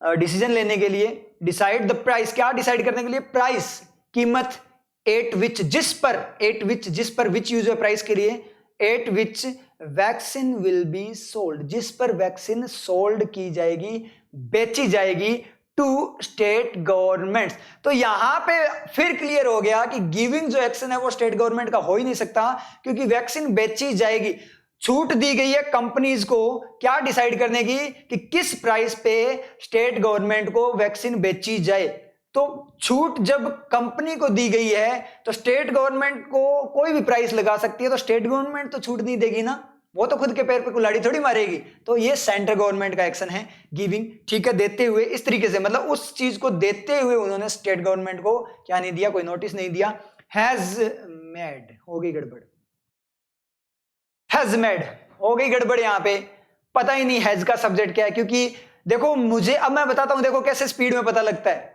डिसीजन लेने के लिए, डिसाइड द प्राइस, क्या डिसाइड करने के लिए, प्राइस, कीमत, एट विच, जिस पर, एट विच, जिस पर, विच यूज है प्राइस के लिए, eight which vaccine will be sold, जिस पर वैक्सीन सोल्ड की जाएगी, बेची जाएगी टू स्टेट गवर्नमेंट्स। तो यहां पे फिर क्लियर हो गया कि गिविंग जो एक्शन है वो स्टेट गवर्नमेंट का हो ही नहीं सकता, क्योंकि वैक्सीन बेची जाएगी, छूट दी गई है कंपनीज को क्या डिसाइड करने की, कि किस प्राइस पे स्टेट गवर्नमेंट को वैक्सीन बेची जाए। तो छूट जब कंपनी को दी गई है तो स्टेट गवर्नमेंट को कोई भी प्राइस लगा सकती है, तो स्टेट गवर्नमेंट तो छूट नहीं देगी ना, वो तो खुद के पैर पे कुल्हाड़ी थोड़ी मारेगी। तो ये सेंट्रल गवर्नमेंट का एक्शन है गिविंग, ठीक है, देते हुए, इस तरीके से, मतलब उस चीज को देते हुए उन्होंने स्टेट गवर्नमेंट को क्या नहीं दिया, कोई नोटिस नहीं दिया। हैज मेड, हो गई गड़बड़, हैज मेड हो गई गड़बड़, यहां पे पता ही नहीं हैज का सब्जेक्ट क्या है, क्योंकि देखो मुझे, अब मैं बताता हूं, देखो कैसे स्पीड में पता लगता है,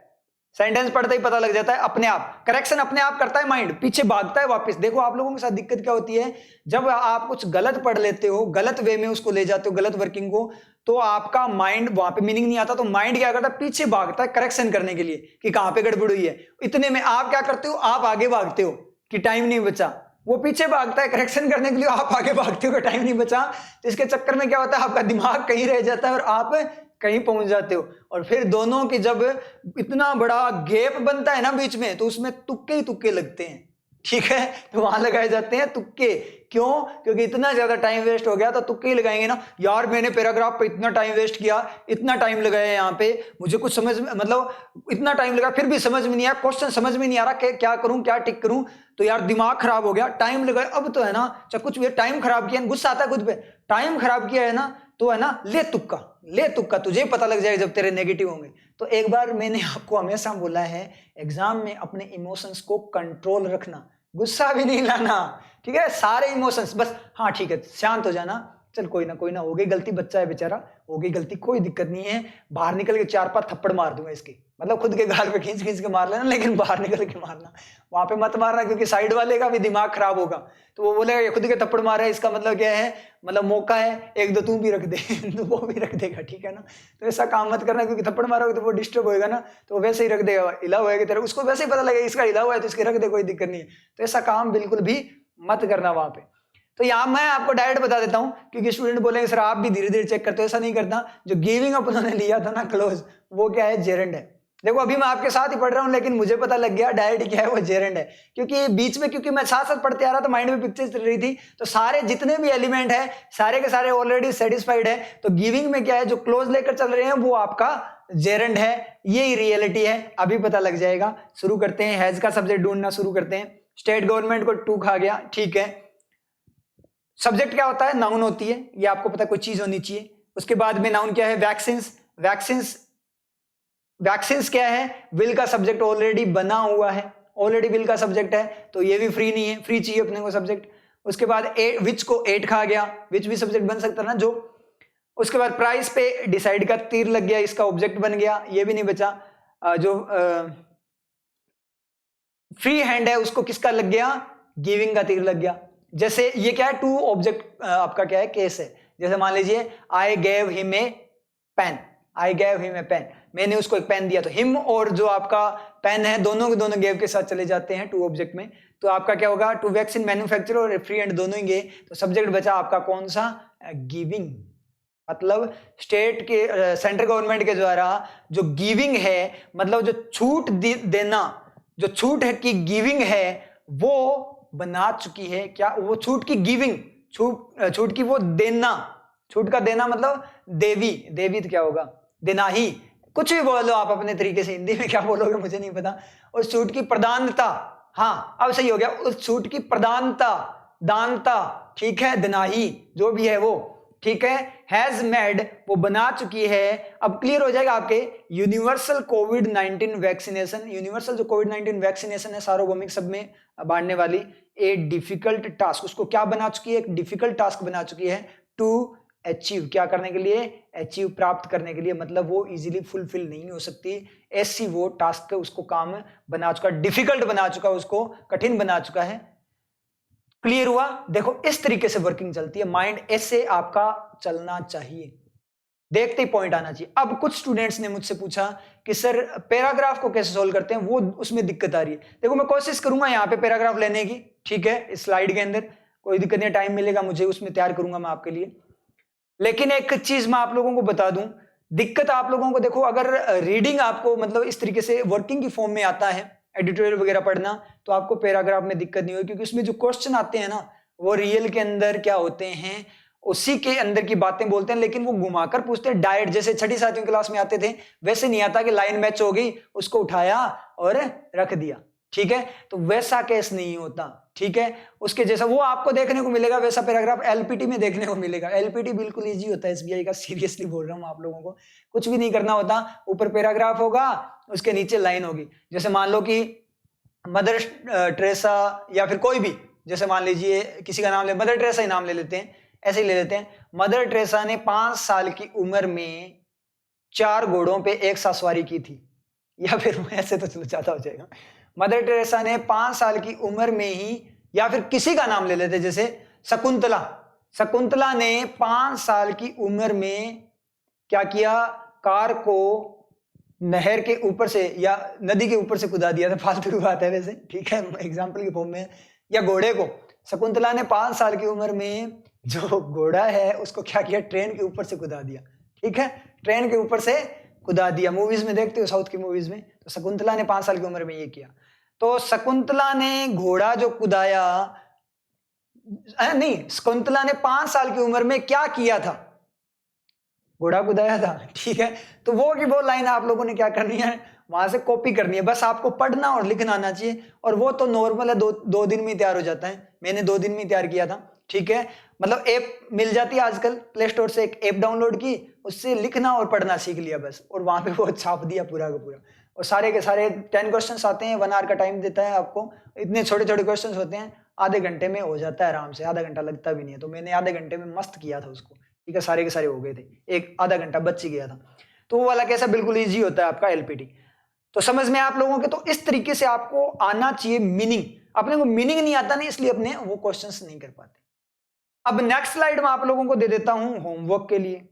सेंटेंस पढ़ते ही पता लग जाता है अपने आप, करेक्शन अपने आप करता है, माइंड पीछे भागता है वापस। देखो आप लोगों के साथ दिक्कत क्या होती है, जब आप कुछ गलत पढ़ लेते हो, गलत वे में उसको ले जाते हो, गलत वर्किंग को, तो आपका माइंड वहां पे मीनिंग नहीं आता, तो माइंड क्या करता है, पीछे भागता है करेक्शन करने के लिए कि कहां पे गड़बड़ हुई है। इतने में आप क्या करते हो, आप आगे भागते हो कि टाइम नहीं बचा, वो पीछे भागता है करेक्शन करने के लिए, आप आगे भागते हो कि टाइम नहीं बचा। तो इसके चक्कर में क्या होता है, आपका दिमाग कहीं रह जाता है और आप कहीं पहुंच जाते हो, और फिर दोनों की जब इतना बड़ा गैप बनता है ना बीच में, तो उसमें तुक्के ही तुक्के लगते हैं, ठीक है, तो वहां लगाए जाते हैं तुक्के। क्यों, क्योंकि इतना ज्यादा टाइम वेस्ट हो गया, तो तुक्के ही लगाएंगे ना, यार मैंने पैराग्राफ पे इतना टाइम वेस्ट किया, इतना टाइम लगाया यहाँ पे, मुझे कुछ समझ, मतलब इतना टाइम लगा फिर भी समझ में नहीं आया, क्वेश्चन समझ में नहीं आ रहा, क्या करूं, क्या टिक करूं, तो यार दिमाग खराब हो गया, टाइम लगाया, अब तो है ना, चाहे कुछ भी टाइम खराब किया, गुस्सा आता है खुद पे, टाइम खराब किया है ना, तो है ना, ले तुक्का, तुझे पता लग जाएगा जब तेरे नेगेटिव होंगे। तो एक बार मैंने आपको हमेशा बोला है, एग्जाम में अपने इमोशंस को कंट्रोल रखना, गुस्सा भी नहीं लाना, ठीक है, सारे इमोशंस बस, हाँ ठीक है, शांत हो जाना, चल कोई ना हो गई गलती, बच्चा है बेचारा, हो गई गलती, कोई दिक्कत नहीं है, बाहर निकल के 4-5 थप्पड़ मार दूंगा इसके, मतलब खुद के गाल पे खींच के मार लेना, लेकिन बाहर निकल के मारना, वहां पे मत मारना, क्योंकि साइड वाले का भी दिमाग खराब होगा, तो वो बोलेगा ये खुद के थप्पड़ मार है, इसका मतलब क्या है, मतलब मौका है, एक दो तू भी रख दे तो वो भी रख देगा, ठीक है ना। तो ऐसा काम मत करना, क्योंकि थप्पड़ मारोगे तो वो डिस्टर्ब होएगा ना, तो वैसे ही रख देगा, हिला हुआ है की तरह, उसको वैसे ही पता लगेगा इसका हिला हुआ है, तो इसके रख दे, कोई दिक्कत नहीं है। तो ऐसा काम बिल्कुल भी मत करना वहां पे। तो यहाँ मैं आपको डायरेक्ट बता देता हूँ, क्योंकि स्टूडेंट बोलेंगे सर आप भी धीरे धीरे चेक करते हो, ऐसा नहीं करता। जो गिविंग अप उन्होंने लिया था ना क्लोज, वो क्या है, जेरेंड है। देखो अभी मैं आपके साथ ही पढ़ रहा हूँ, लेकिन मुझे पता लग गया डायरेक्ट क्या है, वो जेरेंड है, क्योंकि बीच में क्योंकि मैं साथ साथ पढ़ते आ रहा था, माइंड में पिक्चर चल रही थी, तो सारे जितने भी एलिमेंट है सारे के सारे ऑलरेडी सेटिस्फाइड है। तो गिविंग में क्या है, जो क्लोज लेकर चल रहे हैं वो आपका जेरेंड है, यही रियलिटी है, अभी पता लग जाएगा। शुरू करते हैं, हैज का सब्जेक्ट ढूंढना शुरू करते हैं। स्टेट गवर्नमेंट को 2 खा गया, ठीक है। सब्जेक्ट क्या होता है, नाउन होती है, ये आपको पता, कोई चीज होनी चाहिए। उसके बाद में नाउन क्या है, वैक्सीन्स। वैक्सीन्स क्या है, विल का सब्जेक्ट ऑलरेडी बना हुआ है, ऑलरेडी विल का सब्जेक्ट है, तो ये भी फ्री नहीं है, फ्री चाहिए अपने को सब्जेक्ट। उसके बाद विच को 8 खा गया, विच भी सब्जेक्ट बन सकता है ना जो। उसके बाद प्राइस पे डिसाइड का तीर लग गया, इसका ऑब्जेक्ट बन गया, ये भी नहीं बचा। जो फ्री हैंड है उसको किसका लग गया, गिविंग का तीर लग गया। जैसे ये क्या है, 2 ऑब्जेक्ट आपका क्या है, केस है। जैसे मान लीजिए I gave him a pen, I gave him a pen, मैंने उसको एक पेन दिया, तो हिम और जो आपका पेन है दोनों के दोनों गेव के साथ चले जाते हैं 2 ऑब्जेक्ट में। तो आपका क्या होगा, 2 वैक्सीन मैन्युफैक्चर और फ्री हैंड दोनों ही गए, तो सब्जेक्ट बचा आपका कौन सा, गिविंग। मतलब स्टेट के सेंट्रल गवर्नमेंट के द्वारा जो गिविंग है, मतलब जो छूट देना, जो छूट है की गिविंग है वो बना चुकी है। क्या वो छूट की गिविंग, छूट की वो देना, छूट का देना मतलब देवी, देवी तो क्या होगा, देना ही, कुछ भी बोलो आप अपने तरीके से, हिंदी में क्या बोलोगे मुझे नहीं पता। और छूट की प्रदानता, हाँ अब सही हो गया, उस छूट की प्रदानता, दानता, ठीक है, दिनाही जो भी है वो, ठीक है। हैज मेड वो बना चुकी है। अब क्लियर हो जाएगा आपके, यूनिवर्सल कोविड-19 वैक्सीनेशन, यूनिवर्सल जो कोविड-19 वैक्सीनेशन है सार्वभौमिक सब में बांटने वाली, ए डिफिकल्ट टास्क, उसको क्या बना चुकी है, एक डिफिकल्ट टास्क बना चुकी है। टू अचीव, क्या करने के लिए, अचीव प्राप्त करने के लिए, मतलब वो इजीली फुलफिल नहीं हो सकती, ऐसी वो टास्क है, उसको काम बना चुका, डिफिकल्ट बना चुका, उसको कठिन बना चुका है। क्लियर हुआ। देखो इस तरीके से वर्किंग चलती है, माइंड ऐसे आपका चलना चाहिए, देखते ही पॉइंट आना चाहिए। अब कुछ स्टूडेंट्स ने मुझसे पूछा कि सर पैराग्राफ को कैसे सोल्व करते हैं, वो उसमें दिक्कत आ रही है। देखो मैं कोशिश करूंगा यहाँ पे पैराग्राफ लेने की, ठीक है, इस स्लाइड के अंदर कोई दिक्कत नहीं, टाइम मिलेगा मुझे उसमें तैयार करूंगा मैं आपके लिए। लेकिन एक चीज मैं आप लोगों को बता दूं, दिक्कत आप लोगों को, देखो अगर रीडिंग आपको मतलब इस तरीके से वर्किंग की फॉर्म में आता है, एडिटोरियल वगैरह पढ़ना, तो आपको पैराग्राफ में दिक्कत नहीं होगी, क्योंकि उसमें जो क्वेश्चन आते हैं ना वो रियल के अंदर क्या होते हैं, उसी के अंदर की बातें बोलते हैं, लेकिन वो घुमाकर पूछते हैं डायरेक्ट, जैसे छठी सातवीं क्लास में आते थे वैसे नहीं आता कि लाइन मैच हो गई उसको उठाया और रख दिया, ठीक है। तो वैसा केस नहीं होता, ठीक है। उसके जैसा वो आपको देखने को मिलेगा, वैसा पैराग्राफ एलपीटी में देखने को मिलेगा। एलपीटी बिल्कुल इजी होता है एसबीआई का, सीरियसली बोल रहा हूं आप लोगों को, कुछ भी नहीं करना होता, ऊपर पैराग्राफ होगा, उसके नीचे लाइन होगी। जैसे मान लो कि मदर टेरेसा या फिर कोई भी, जैसे मान लीजिए किसी का नाम ले, मदर टेरेसा ही नाम ले लेते हैं, ऐसे ही ले लेते हैं। मदर टेरेसा ने 5 साल की उम्र में 4 घोड़ों पे एक साथ सवारी की थी, या फिर ऐसे तो चलो ज्यादा हो जाएगा। मदर टेरेसा ने 5 साल की उम्र में ही, या फिर किसी का नाम ले लेते, जैसे शकुंतला, शकुंतला ने 5 साल की उम्र में क्या किया, कार को नहर के ऊपर से या नदी के ऊपर से कूदा दिया था, फालतू की बात है वैसे, ठीक है, एग्जाम्पल की फॉर्म में। या घोड़े को, शकुंतला ने 5 साल की उम्र में जो घोड़ा है उसको क्या किया, ट्रेन के ऊपर से कूदा दिया, ठीक है, ट्रेन के ऊपर से कूदा दिया। मूवीज में देखते हो, साउथ की मूवीज में, तो शकुंतला ने 5 साल की उम्र में ये किया। तो शकुंतला ने घोड़ा जो कुदाया, नहीं, शकुंतला ने 5 साल की उम्र में क्या किया था, घोड़ा कुदाया था, ठीक है। तो वो की वो लाइन आप लोगों ने क्या करनी है, वहां से कॉपी करनी है, बस आपको पढ़ना और लिखना आना चाहिए। और वो तो नॉर्मल है, दो दिन में तैयार हो जाता है, मैंने 2 दिन में तैयार किया था, ठीक है। मतलब ऐप मिल जाती है आजकल प्ले स्टोर से, एक ऐप डाउनलोड की, उससे लिखना और पढ़ना सीख लिया बस, और वहां पे वो छाप दिया पूरा का पूरा। और सारे के सारे 10 क्वेश्चंस आते हैं, 1 आवर का टाइम देता है आपको, इतने छोटे छोटे क्वेश्चंस होते हैं, आधे घंटे में हो जाता है आराम से, आधा घंटा लगता भी नहीं है। तो मैंने आधे घंटे में मस्त किया था उसको, ठीक है, सारे के सारे हो गए थे, एक आधा घंटा बच ही गया था। तो वो वाला कैसा बिल्कुल ईजी होता है आपका एलपीटी। तो समझ में आप लोगों के, तो इस तरीके से आपको आना चाहिए मीनिंग। अपने को मीनिंग नहीं आता नहीं, इसलिए अपने वो क्वेश्चंस नहीं कर पाते। अब नेक्स्ट स्लाइड में आप लोगों को दे देता हूं होमवर्क के लिए।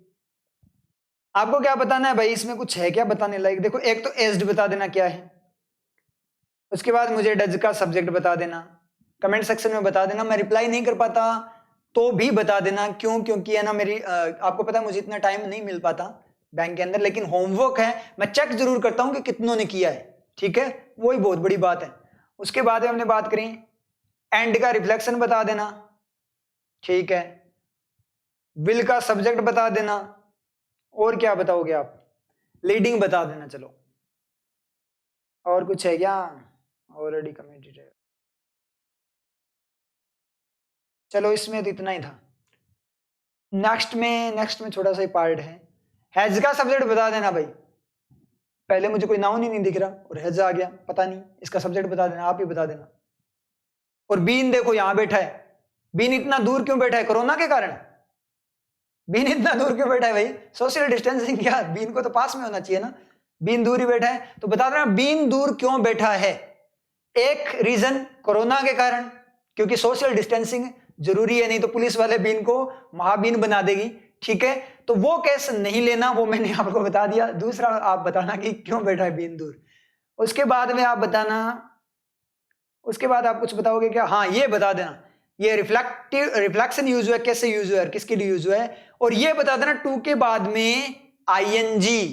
आपको क्या बताना है भाई, इसमें कुछ है क्या बताने लायक? देखो एक तो एज्ड बता देना क्या है, उसके बाद मुझे डज का सब्जेक्ट बता देना, कमेंट सेक्शन में बता देना। मैं रिप्लाई नहीं कर पाता तो भी बता देना। क्यों? क्योंकि है ना मेरी आपको पता है मुझे इतना टाइम नहीं मिल पाता बैंक के अंदर, लेकिन होमवर्क है मैं चेक जरूर करता हूं कि कितनों ने किया है, ठीक है, वही बहुत बड़ी बात है। उसके बाद हमने बात करी एंड का रिफ्लेक्शन बता देना, ठीक है, विल का सब्जेक्ट बता देना, और क्या बताओगे आप? लीडिंग बता देना। चलो और कुछ है क्या? ऑलरेडी कमिटेड है। चलो इसमें तो इतना ही था। नेक्स्ट में छोटा सा पार्ट है, हैज का सब्जेक्ट बता देना भाई। पहले मुझे कोई नाउन ही नहीं दिख रहा और हैज आ गया, पता नहीं, इसका सब्जेक्ट बता देना, आप ही बता देना। और बीन देखो यहां बैठा है, बीन इतना दूर क्यों बैठा है? कोरोना के कारण बीन इतना दूर क्यों बैठा है भाई? सोशल डिस्टेंसिंग क्या? बीन को तो पास में होना चाहिए ना, बीन दूर ही बैठा है। तो बता देना बीन दूर क्यों बैठा है। एक रीजन कोरोना के कारण, क्योंकि सोशल डिस्टेंसिंग जरूरी है, नहीं तो पुलिस वाले बीन को महाबीन बना देगी, ठीक है। तो वो केस नहीं लेना, वो मैंने आपको बता दिया। दूसरा आप बताना कि क्यों बैठा है बीन दूर। उसके बाद में आप बताना, उसके बाद आप कुछ बताओगे क्या? हाँ ये बता देना ये रिफ्लेक्शन यूज हुआ है, कैसे यूज हुआ है, किसके लिए यूज हुआ है। और ये बता देना टू के बाद में आईएनजी,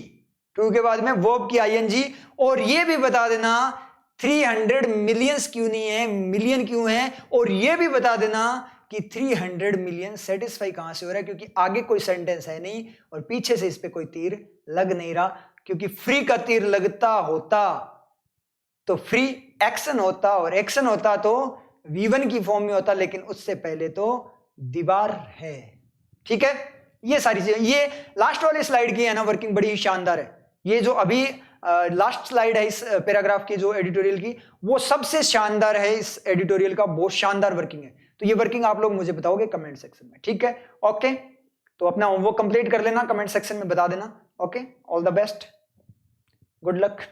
टू के बाद में वर्ब की आईएनजी। और ये भी बता देना 300 मिलियंस क्यों नहीं है, मिलियन क्यों है। और ये भी बता देना कि 300 मिलियन सेटिस्फाई कहां से हो रहा है, क्योंकि आगे कोई सेंटेंस है नहीं और पीछे से इस पे कोई तीर लग नहीं रहा। क्योंकि फ्री का तीर लगता होता तो फ्री एक्शन होता, और एक्शन होता तो V1 की फॉर्म में होता, लेकिन उससे पहले तो दीवार है, ठीक है। ये सारी चीजें, ये लास्ट वाली स्लाइड की है ना वर्किंग बड़ी शानदार है। ये जो अभी लास्ट स्लाइड है इस पैराग्राफ की जो एडिटोरियल की, वो सबसे शानदार है इस एडिटोरियल का, बहुत शानदार वर्किंग है। तो ये वर्किंग आप लोग मुझे बताओगे कमेंट सेक्शन में, ठीक है। ओके, तो अपना होमवर्क कंप्लीट कर लेना, कमेंट सेक्शन में बता देना। Okay, all the best, good luck.